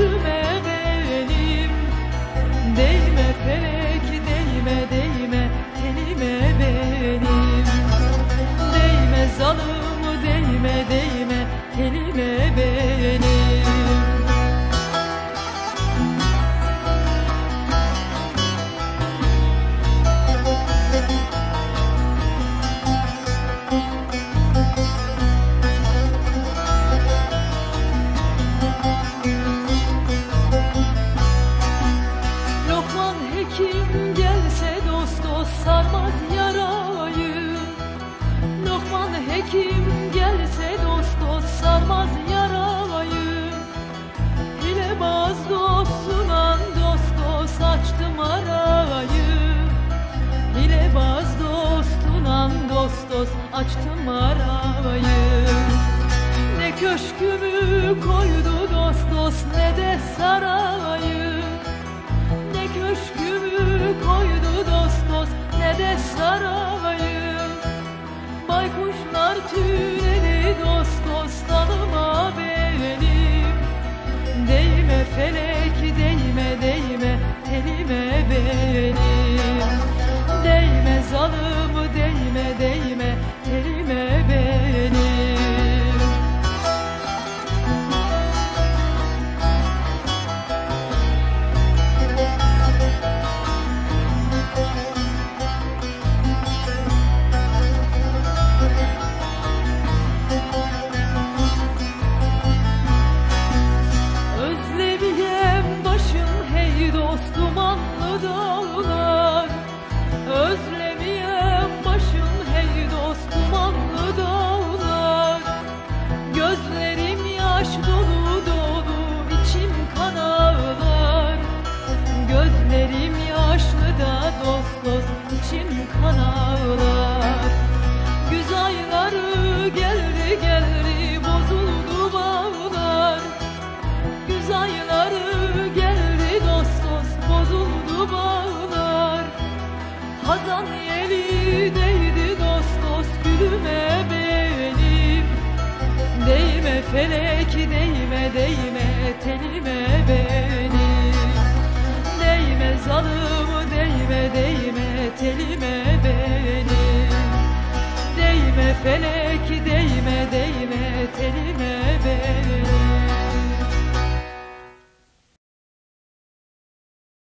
gülüme benim. Değme felek, değme değme telime benim. Değme zalim, değme değme telime benim. Hekim gelse dost dost sarmaz yarayı. Lokman hekim gelse dost dost sarmaz yarayı. Hilebaz dostundan dost dost açtım arayı. Hilebaz dostundan dost dost açtım arayı. Ne köşkümü koydu dost dost ne de sarayı. Köşkümü koydu dost dost ne de sarayı. Baykuşlar tüyledi dost dost dalıma benim. Değme felek, değme değme telime benim. Değme zalim, değme değme telime benim. Dumanlı dağlar, özlemeyem başım hey dost dumanlı dağlar. Gözlerim yaş dolu dolu, içim kan ağlar. Gözlerim yaşlı da dost dost, içim kan ağlar. Güz ayları geldi geldi, bozuldu bağlar. Güz ayları geldi dost dost, bozuldu bağlar. Hazan yeli değdi dost dost gülüme benim. Değme felek, değme değme telime benim. Değme zalim, değme değme telime benim. Değme felek, değme değme telime